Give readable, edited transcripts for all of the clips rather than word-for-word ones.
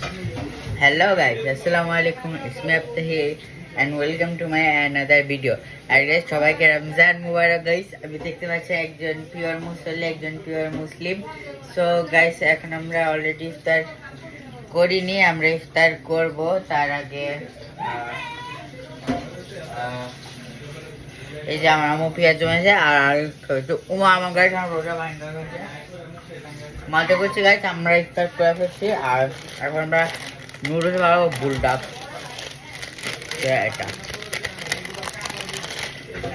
Hello guys, Assalamualaikum. It's me Abtahi and welcome to my another video. R guys সবাইকে রমজান মুবারক guys. আমি দেখতে পাচ্ছি একজন পিওর মুসল্লি, একজন পিওর মুসলিম। সো গাইস এখন আমরা অলরেডি ইফতার করিনি, আমরা ইফতার করব। তার আগে এই যে আমার আম্মু পেঁয়াজ জমেছে আর একটু আমার গাইস আমার রোজা ভাঙা গেছে। মাঝে করছি গাইস আমরা ইফতার করে ফেলছি আর এখন আমরা নুডলস বানাবো বুলডগ। এটা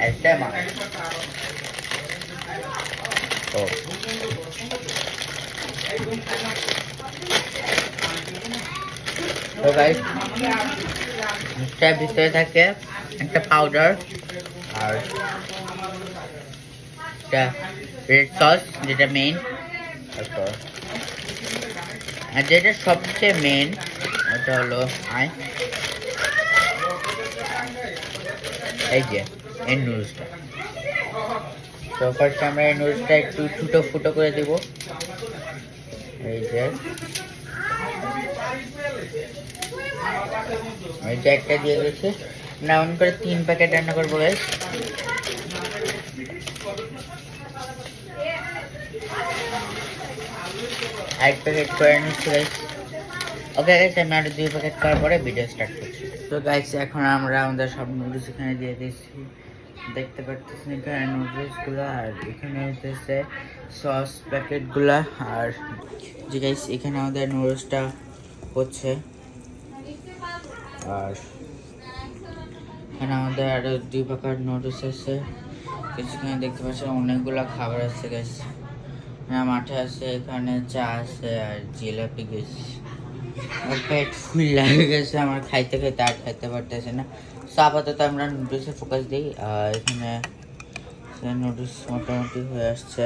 ऐसे मार तो गाइस इसके ভিতরে থাকে একটা পাউডার আর এটা রেড সস যেটা মেইন, আর যেটা সবচেয়ে মেইন ওটা হলো এই যে এই নুডলসটা। তো ফার্স্ট আমরা এই নুডলসটা একটু ছোটো ফুটো করে দিব। এই যে একটা দিয়ে দিয়েছি, আমরা অন করে 3 প্যাকেট রান্না করবো গাইস। এক প্যাকেট করে নিচ্ছি গাইস। ওকে গাইস আমি আরো 2 প্যাকেট করার পরে ভিডিও স্টার্ট করছি। তো গাইস এখন আমরা আমাদের সব নুডলস এখানে দিয়ে দিচ্ছি, দেখতে পাচ্ছেন এখানে নুডলসগুলো, আর এখানে হচ্ছে সস প্যাকেটগুলো। আর যে গাইস এখানে আমাদের নুডলসটা হচ্ছে, আর এখানে আমাদের আরো 2 প্যাকেট নুডলস আছে। কিছুখানে দেখতে পাচ্ছেন অনেকগুলো খাবার আছে গাইস। মাঠে আছে, এখানে চা আছে আর জিলাপি গাইস। পেট ফুল লাগে গেছে আমার, খাইতে খাইতে আর খাইতে পারতেছে না। সো আপাতত আমরা নুডলসে ফোকাস দিই। এখানে নুডলস মোটামুটি হয়ে আসছে,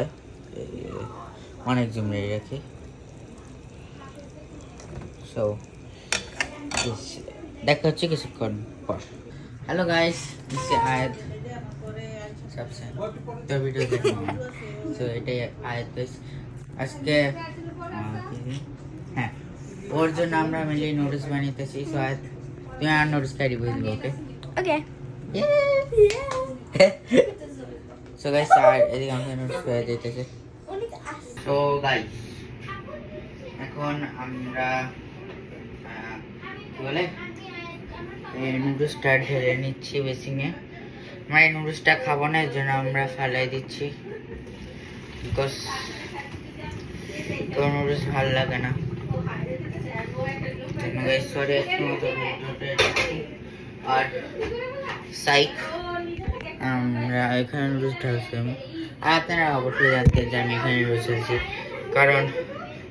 অনেক জমিয়ে রাখি। সো দেখা হচ্ছে কিছুক্ষণ পর। হ্যালো গাইস, দিস আয়াত সবসে তো ভিডিও দেখুন। সো এটাই আয়াত গাইস। আজকে হ্যাঁ ওর জন্য আমরা মিলে নুডলস বানাইতেছি। সো আয়াত তুমি আর নুডলস খাই দিব। ওকে ওকে সো গাইস আর এদিকে আমরা নুডলস খাই দিতেছি। সো গাইস এখন আমরা কি বলে এই নুডলসটা ঢেলে নিচ্ছি বেসিনে। আমরা এই নুডলসটা খাবো না, এর জন্য আমরা ফেলাই দিচ্ছি, বিকজ তো নুডলস ভালো লাগে না। সরি আর সাইক আমরা এখানে নুডলস ঢালছি। আর আপনারা অবশ্যই জানতে যে আমি এখানে নুডলস ঢালছি, কারণ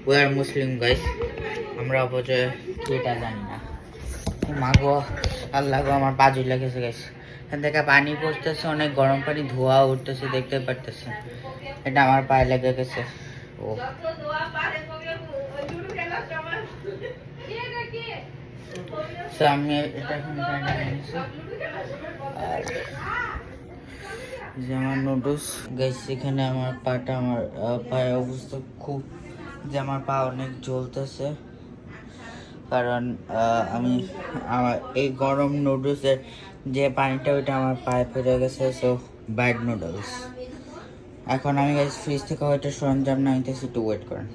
উই আর মুসলিম গাইস। আমরা অপচয় এটা জানি না। মাগো আল্লাহ গো, আমার বাজু লেগেছে গাইস। এখান থেকে পানি পড়তেছে, অনেক গরম পানি, ধোয়া উঠতেছে, দেখতে পারতেছে। এটা আমার পায়ে লেগে গেছে। ও আমি এটা এখন আর যে আমার নুডলস গাইস, এখানে আমার পাটা, আমার পায়ের অবস্থা খুব, যে আমার পা অনেক জ্বলতেছে, কারণ আমি আমার এই গরম নুডলসের যে পানিটা ওইটা আমার পায়ে পড়ে গেছে। So bad noodles. এখন আমি গাইস ফ্রিজ থেকে হয়তো সরঞ্জাম নাইতেছি, একটু ওয়েট করেন।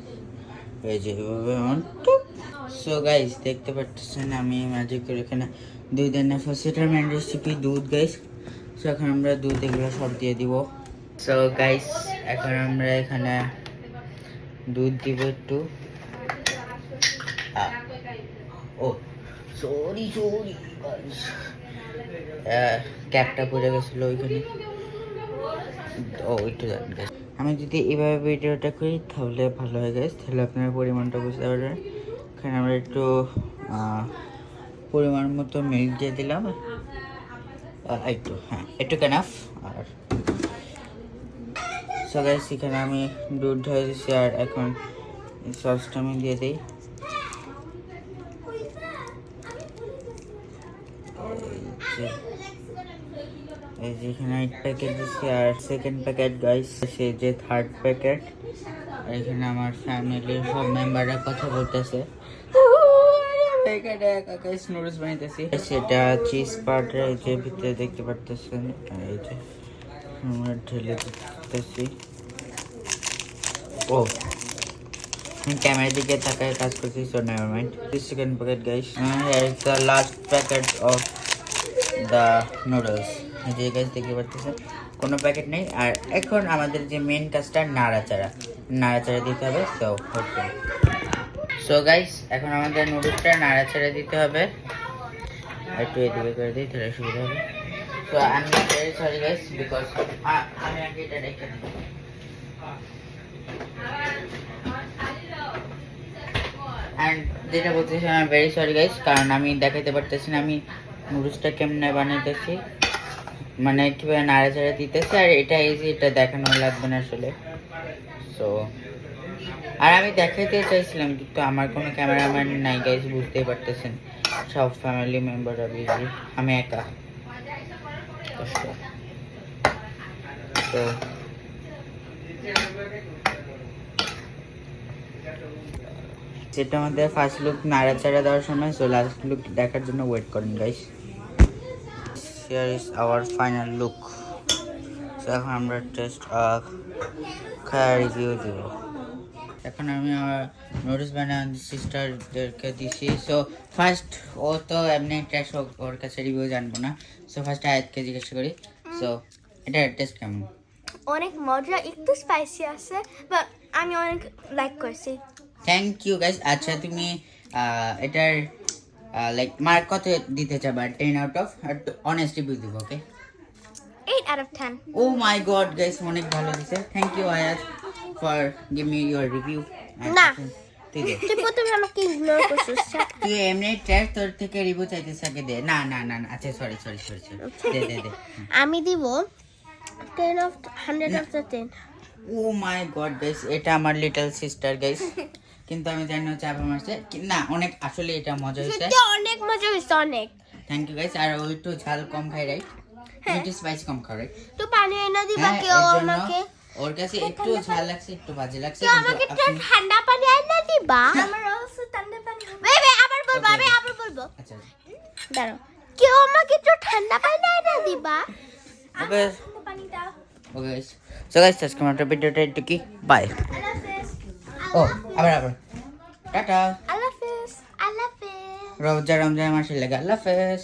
এই যে সো গাইস দেখতে পাচ্ছেন আমি ম্যাজিক করে এখানে দুধ এনে ফেলছি। এটার মেন রেসিপি দুধ গাইস। সো এখন আমরা দুধ এগুলো সব দিয়ে দিব। সো গাইস এখন আমরা এখানে দুধ দিব একটু। ও সরি গাইস, ক্যাপটা পড়ে গেছিল ওইখানে। ও একটু জান গাইস, আমি যদি এইভাবে ভিডিওটা করি তাহলে ভালো হয় গাইস, তাহলে আপনারা পরিমাণটা বুঝতে পারবেন। এখানে আমরা একটু পরিমাণ মতো মিল্ক দিয়ে দিলাম, একটু হ্যাঁ একটু কেনাফ। আর সো গাইস এখানে আমি দুধ ঢেলে দিচ্ছি, আর এখন সসটা আমি দিয়ে দিই। এই যে এখানে 8 প্যাকেট দিচ্ছি, আর সেকেন্ড প্যাকেট গাইস সে যে থার্ড প্যাকেট। এখানে আমার ফ্যামিলির সব মেম্বাররা কথা বলতেছে। এখানে গাইস নুডলস বানাইতেছি। সেটা চিজ পাউডার এই যে ভিতরে দেখতে পারতেছেন, এই যে আমরা ঢেলে দিতেছি। ও ক্যামেরার দিকে তাকায় কাজ করছি, so never mind. This second packet guys, here is the last packet of the noodles. এই যে গাইস দেখতে পারতেছেন কোনো প্যাকেট নেই। আর এখন আমাদের যে মেন কাজটা নাড়াচাড়া দিতে হবে। সো গাইস এখন আমাদের নুডলসটা নাড়াচাড়া দিতে হবে। একটু এদিকে করে দিই তাহলে সুবিধা হবে। So I am very sorry guys because আমি আগে এটা রেখে দিই। অ্যান্ড যেটা বলতেছি আমি ভেরি সরি গাইস, কারণ আমি দেখাতে পারতেছি না আমি নুডলসটা কেমনে বানাইতেছি, মানে কীভাবে নাড়াচাড়া দিতেছে। আর এটা ইজি, এটা দেখানো লাগবে না আসলে। সো আর আমি দেখাইতে চাইছিলাম কিন্তু আমার কোনো ক্যামেরাম্যান নাই গাইস, বুঝতেই পারতেছেন সব ফ্যামিলি মেম্বাররা বিজি, আমি একা। তো যেটা আমাদের ফার্স্ট লুক নাড়াচাড়া দেওয়ার সময়, সো লাস্ট লুক দেখার জন্য ওয়েট করেন guys. Here is our final look. So এখন আমরা টেস্ট খাওয়ার রিভিউ দেব। এখন আমি আমার নুডলস বানান সিস্টারদেরকে দিছি। সো ফার্স্ট ও তো এমনি টেস্ট ওর কাছে রিভিউ জানবো না। সো ফার্স্ট আয়াতকে জিজ্ঞেস করি। সো এটা টেস্ট কেমন? অনেক মজা, একটু স্পাইসি আছে, বাট আমি অনেক লাইক করছি। Thank you guys. আচ্ছা তুমি এটার লাইক মার্ক কত দিতে চাবা? 10 আউট অফ, অনেস্ট রিভিউ দিব। Okay 8 out of 10. Oh my god guys অনেক ভালো দিছে। Thank you Ayat for give me your review. না। তুই প্রথমে আমাকে ইগনোর করছিস। তুই এমনি ট্র্যাক তোর থেকে রিভিউ চাইতেছ আগে দে। না না না না, আচ্ছা সরি দে দে দে। আমি দিব 10 of 100 of the 10. Oh my god guys, এটা আমার লিটল সিস্টার গাইস, কিন্তু আমি জানি না চাপা মারছে না। অনেক আসলে এটা মজা হয়েছে, সত্যি অনেক মজা হয়েছে, অনেক। Thank you guys. আর ও একটু ঝাল কম খাই, রাইট? একটু স্পাইস কম খাই, রাইট? তো পানি এনে দিবা কেউ আমাকে? ওর কাছে একটু ঝাল লাগছে, একটু বাজে লাগছে, কেউ আমাকে একটু ঠান্ডা পানি এনে দিবা? আমার অবশ্য ঠান্ডা পানি। বেবি আবার বলবো, আমি আবার বলবো। আচ্ছা দাঁড়াও, কেউ আমাকে একটু ঠান্ডা পানি এনে দিবা? ওকে ঠান্ডা পানি দাও। Okay guys. সো গাইস আজকে আমার ভিডিওটা একটু কি বাই। আল্লাহ হাফেজ। ও আবার টাটা। আল্লাহ হাফেজ। আল্লাহ হাফেজ। রমজান মাসে লাগে। আল্লাহ হাফেজ।